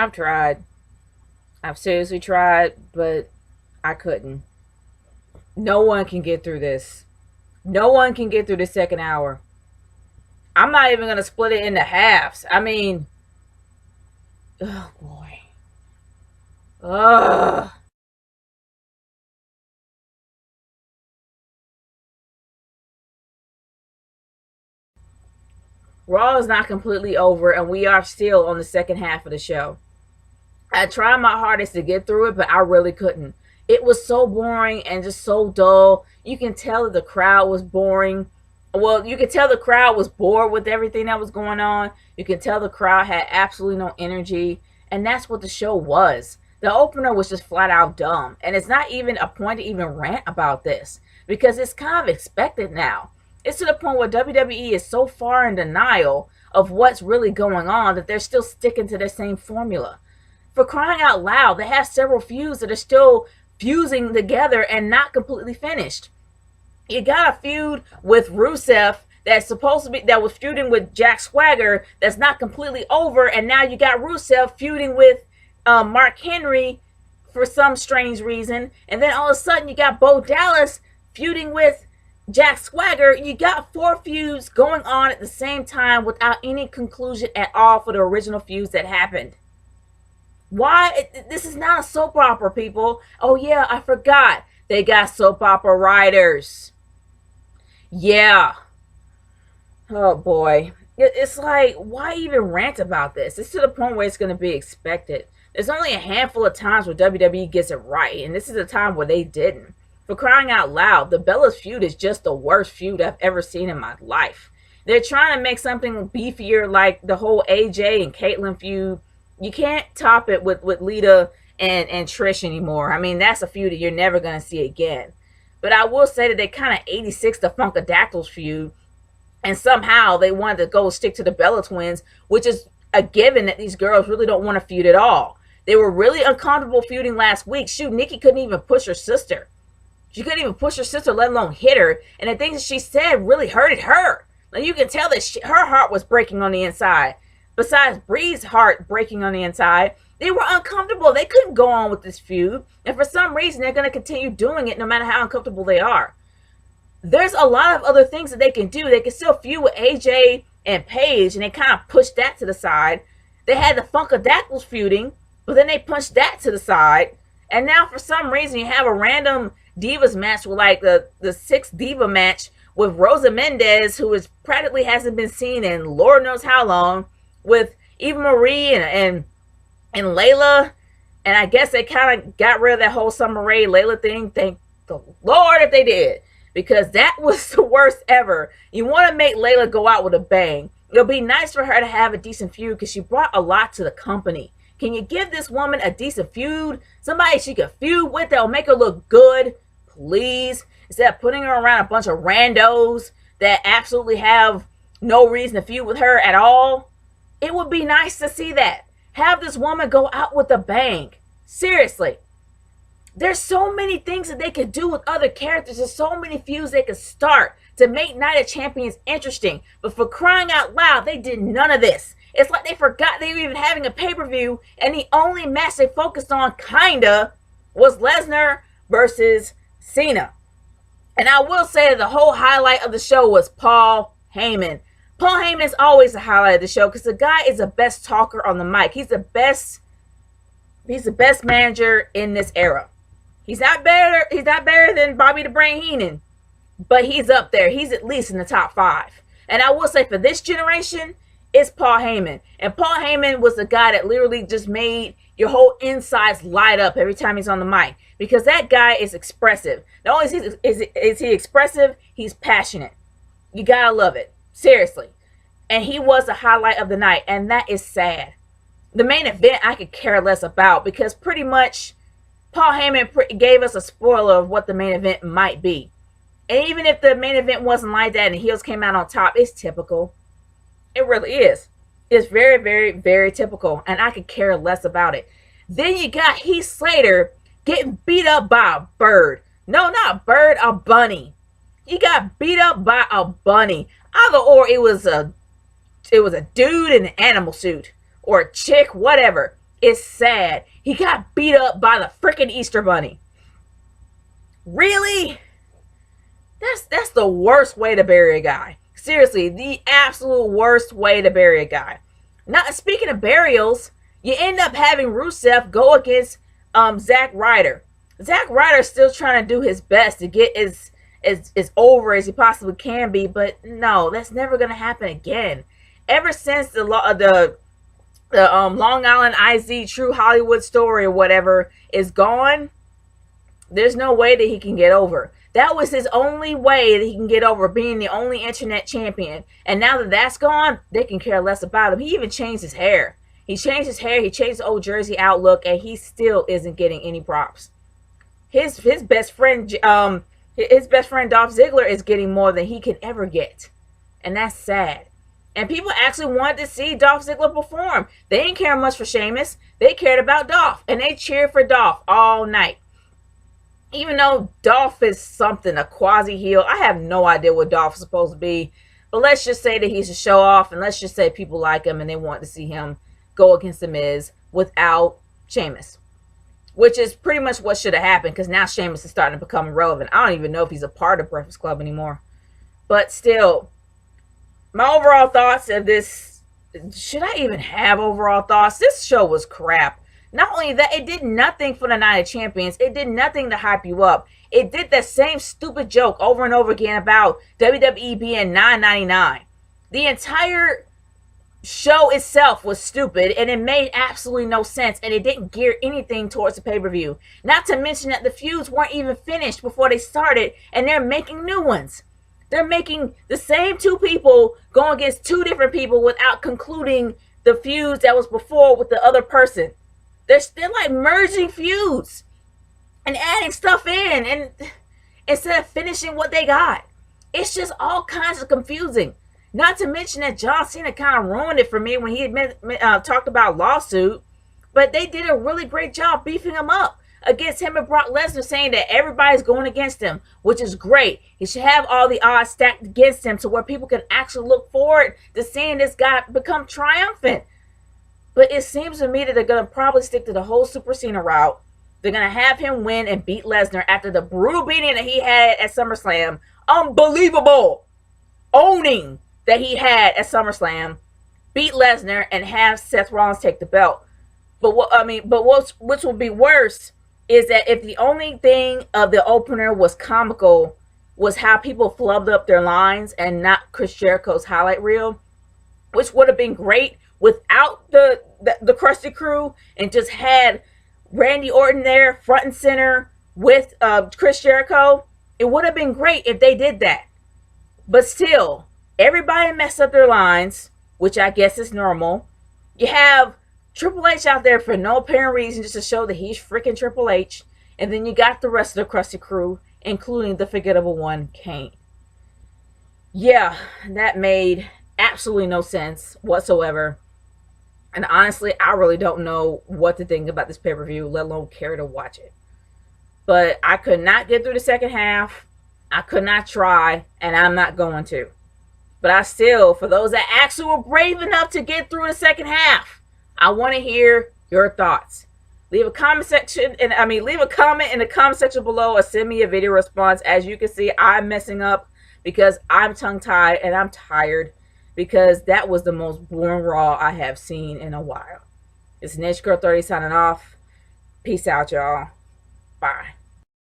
I've tried. I've seriously tried, but I couldn't. No one can get through this. No one can get through the second hour. I'm not even gonna split it into halves. I mean, oh boy. Ugh. Raw is not completely over, and we are still on the second half of the show. I tried my hardest to get through it, but I really couldn't. It was so boring and just so dull. You can tell that the crowd was boring. Well, you could tell the crowd was bored with everything that was going on. You can tell the crowd had absolutely no energy, and that's what the show was. The opener was just flat out dumb, and it's not even a point to even rant about this because it's kind of expected now. It's to the point where WWE is so far in denial of what's really going on that they're still sticking to their same formula. For crying out loud, they have several feuds that are still fusing together and not completely finished. You got a feud with Rusev that's supposed to be that was feuding with Jack Swagger that's not completely over, and now you got Rusev feuding with Mark Henry for some strange reason, and then all of a sudden you got Bo Dallas feuding with Jack Swagger. You got four feuds going on at the same time without any conclusion at all for the original feuds that happened. Why? This is not a soap opera, people. Oh yeah, I forgot. They got soap opera writers. Yeah. Oh boy. It's like, why even rant about this? It's to the point where it's going to be expected. There's only a handful of times where WWE gets it right, and this is a time where they didn't. For crying out loud, the Bellas feud is just the worst feud I've ever seen in my life. They're trying to make something beefier like the whole AJ and Caitlyn feud. You can't top it with Lita and Trish anymore. I mean, that's a feud that you're never going to see again. But I will say that they kind of 86 the Funkadactyls feud, and somehow they wanted to go stick to the Bella Twins, which is a given that these girls really don't want to feud at all. They were really uncomfortable feuding last week. Shoot, Nikki couldn't even push her sister. She couldn't even push her sister, let alone hit her. And the things that she said really hurted her. Like, you can tell that her heart was breaking on the inside. Besides Bree's heart breaking on the inside, they were uncomfortable. They couldn't go on with this feud. And for some reason, they're going to continue doing it no matter how uncomfortable they are. There's a lot of other things that they can do. They can still feud with AJ and Paige, and they kind of pushed that to the side. They had the Funkadactyls feuding, but then they punched that to the side. And now for some reason you have a random Divas match with like the sixth Diva match with Rosa Mendez, who is practically hasn't been seen in Lord knows how long, with Eva Marie and Layla. And I guess they kind of got rid of that whole Summer Rae Layla thing. Thank the Lord if they did, because that was the worst ever. You want to make Layla go out with a bang. It'll be nice for her to have a decent feud because she brought a lot to the company. Can you give this woman a decent feud? Somebody she can feud with that'll make her look good, please. Instead of putting her around a bunch of randos that absolutely have no reason to feud with her at all. It would be nice to see that. Have this woman go out with a bang. Seriously. There's so many things that they could do with other characters. There's so many feuds they could start to make Night of Champions interesting. But for crying out loud, they did none of this. It's like they forgot they were even having a pay-per-view, and the only match they focused on, kinda, was Lesnar versus Cena. And I will say that the whole highlight of the show was Paul Heyman. Paul Heyman is always the highlight of the show because the guy is the best talker on the mic. He's the best manager in this era. He's not better than Bobby the Brain Heenan, but he's up there. He's at least in the top 5. And I will say for this generation, it's Paul Heyman. And Paul Heyman was the guy that literally just made your whole insides light up every time he's on the mic. Because that guy is expressive. Not only is he expressive, he's passionate. You gotta love it. Seriously. And he was the highlight of the night. And that is sad. The main event I could care less about because pretty much Paul Heyman gave us a spoiler of what the main event might be. And even if the main event wasn't like that and the heels came out on top, it's typical. It really is. It's very, very, very typical. And I could care less about it. Then you got Heath Slater getting beat up by a bird. No, not a bird, a bunny. He got beat up by a bunny. Either or it was a dude in an animal suit. Or a chick, whatever. It's sad. He got beat up by the freaking Easter Bunny. Really? That's the worst way to bury a guy. Seriously, the absolute worst way to bury a guy. Not speaking of burials, you end up having Rusev go against Zack Ryder. Zack Ryder's still trying to do his best to get as over as he possibly can be, but no, that's never gonna happen again. Ever since the Long Island IZ True Hollywood Story or whatever is gone, there's no way that he can get over. That was his only way that he can get over, being the only internet champion. And now that that's gone, they can care less about him. He even changed his hair. He changed his hair. He changed the old Jersey outlook, and he still isn't getting any props. His best friend Dolph Ziggler is getting more than he can ever get, and that's sad. And people actually wanted to see Dolph Ziggler perform. They didn't care much for Sheamus. They cared about Dolph, and they cheered for Dolph all night. Even though Dolph is something, a quasi-heel, I have no idea what Dolph is supposed to be. But let's just say that he's a show-off, and let's just say people like him and they want to see him go against The Miz without Sheamus. Which is pretty much what should have happened, because now Sheamus is starting to become irrelevant. I don't even know if he's a part of Breakfast Club anymore. But still, my overall thoughts of this, should I even have overall thoughts? This show was crap. Not only that, it did nothing for the Night of Champions. It did nothing to hype you up. It did that same stupid joke over and over again about WWE being $9.99. The entire show itself was stupid, and it made absolutely no sense, and it didn't gear anything towards the pay-per-view. Not to mention that the feuds weren't even finished before they started, and they're making new ones. They're making the same two people go against two different people without concluding the feuds that was before with the other person. They're still like merging feuds and adding stuff in, and instead of finishing what they got. It's just all kinds of confusing. Not to mention that John Cena kind of ruined it for me when he had talked about lawsuit. But they did a really great job beefing him up against him and Brock Lesnar, saying that everybody's going against him, which is great. He should have all the odds stacked against him to where people can actually look forward to seeing this guy become triumphant. But it seems to me that they're going to probably stick to the whole Super Cena route. They're going to have him win and beat Lesnar after the brutal beating that he had at SummerSlam. Unbelievable. Owning that he had at SummerSlam. Beat Lesnar and have Seth Rollins take the belt. Which would be worse is that if the only thing of the opener was comical was how people flubbed up their lines and not Chris Jericho's highlight reel, which would have been great without the Krusty Crew, and just had Randy Orton there front and center with Chris Jericho. It would have been great if they did that. But still, everybody messed up their lines, which I guess is normal. You have Triple H out there for no apparent reason, just to show that he's freaking Triple H. And then you got the rest of the Krusty Crew, including the forgettable one, Kane. Yeah, that made absolutely no sense whatsoever. And honestly, I really don't know what to think about this pay-per-view, let alone care to watch it. But I could not get through the second half. I could not try, and I'm not going to. But I still, for those that actually were brave enough to get through the second half, I want to hear your thoughts. Leave a comment section, leave a comment in the comment section below, or send me a video response. As you can see, I'm messing up because I'm tongue-tied and I'm tired, because that was the most boring Raw I have seen in a while. It's Niche Girl 30 signing off. Peace out, y'all. Bye.